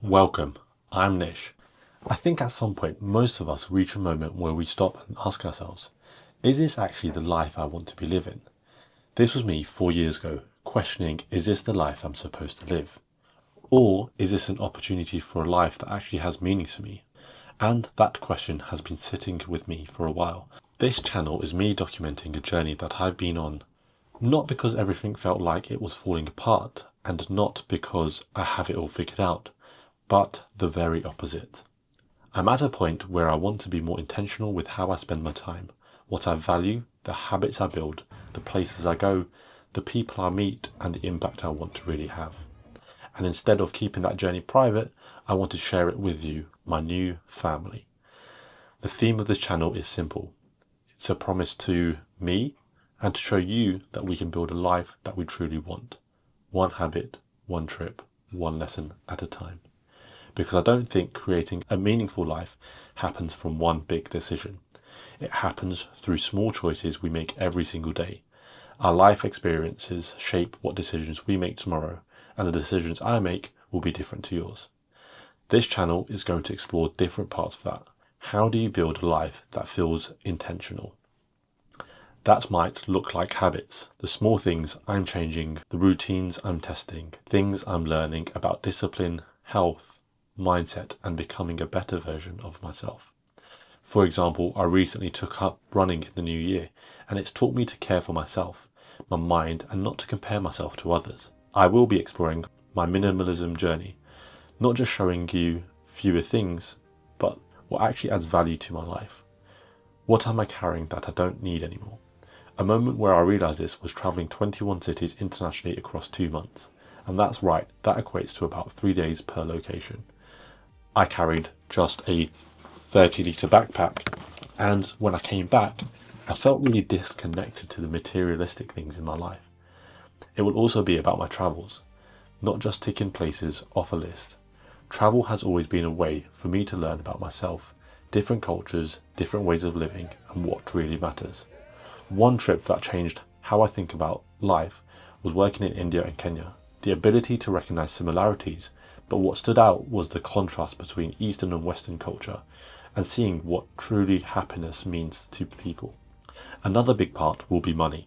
Welcome. I'm Nish. I think at some point, most of us reach a moment where we stop and ask ourselves, is this actually the life I want to be living? This was me 4 years ago, questioning, is this the life I'm supposed to live? Or is this an opportunity for a life that actually has meaning to me? And that question has been sitting with me for a while. This channel is me documenting a journey that I've been on, not because everything felt like it was falling apart, and not because I have it all figured out, but the very opposite. I'm at a point where I want to be more intentional with how I spend my time, what I value, the habits I build, the places I go, the people I meet, and the impact I want to really have. And instead of keeping that journey private, I want to share it with you, my new family. The theme of this channel is simple. It's a promise to me and to show you that we can build a life that we truly want. One habit, one trip, one lesson at a time. Because I don't think creating a meaningful life happens from one big decision. It happens through small choices we make every single day. Our life experiences shape what decisions we make tomorrow, and the decisions I make will be different to yours. This channel is going to explore different parts of that. How do you build a life that feels intentional? That might look like habits, the small things I'm changing, the routines I'm testing, things I'm learning about discipline, health, mindset, and becoming a better version of myself. For example, I recently took up running in the new year, and it's taught me to care for myself, my mind, and not to compare myself to others. I will be exploring my minimalism journey, not just showing you fewer things, but what actually adds value to my life. What am I carrying that I don't need anymore? A moment where I realised this was travelling 21 cities internationally across 2 months. And that's right, that equates to about 3 days per location. I carried just a 30-litre backpack, and when I came back, I felt really disconnected to the materialistic things in my life. It will also be about my travels, not just ticking places off a list. Travel has always been a way for me to learn about myself, different cultures, different ways of living, and what really matters. One trip that changed how I think about life was working in India and Kenya. The ability to recognize similarities, but what stood out was the contrast between Eastern and Western culture, and seeing what truly happiness means to people. Another big part will be money.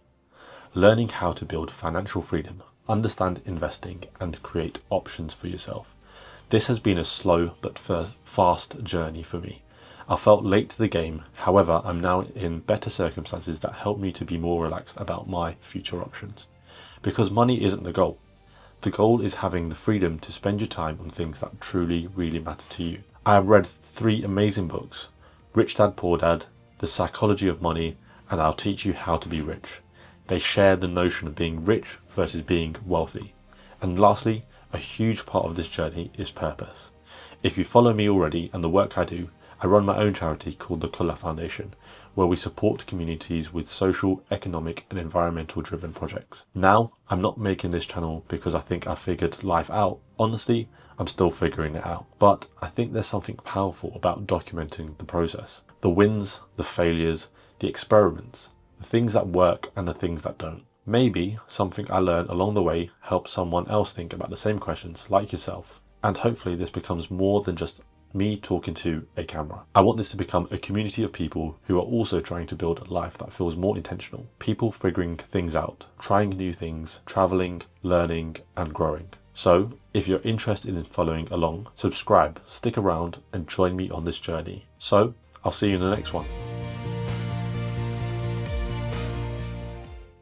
Learning how to build financial freedom, understand investing, and create options for yourself. This has been a slow but fast journey for me. I felt late to the game, however, I'm now in better circumstances that help me to be more relaxed about my future options. Because money isn't the goal. The goal is having the freedom to spend your time on things that truly, really matter to you. I have read 3 amazing books, Rich Dad Poor Dad, The Psychology of Money, and I'll Teach You How to Be Rich. They share the notion of being rich versus being wealthy. And lastly, a huge part of this journey is purpose. If you follow me already and the work I do, I run my own charity called the Kulla Foundation, where we support communities with social, economic, and environmental driven projects. Now, I'm not making this channel because I think I figured life out. Honestly, I'm still figuring it out. But I think there's something powerful about documenting the process. The wins, the failures, the experiments, the things that work and the things that don't. Maybe something I learn along the way helps someone else think about the same questions like yourself. And hopefully this becomes more than just me talking to a camera. I want this to become a community of people who are also trying to build a life that feels more intentional. People figuring things out, trying new things, traveling, learning, and growing. So if you're interested in following along, subscribe, stick around, and join me on this journey. So I'll see you in the next one.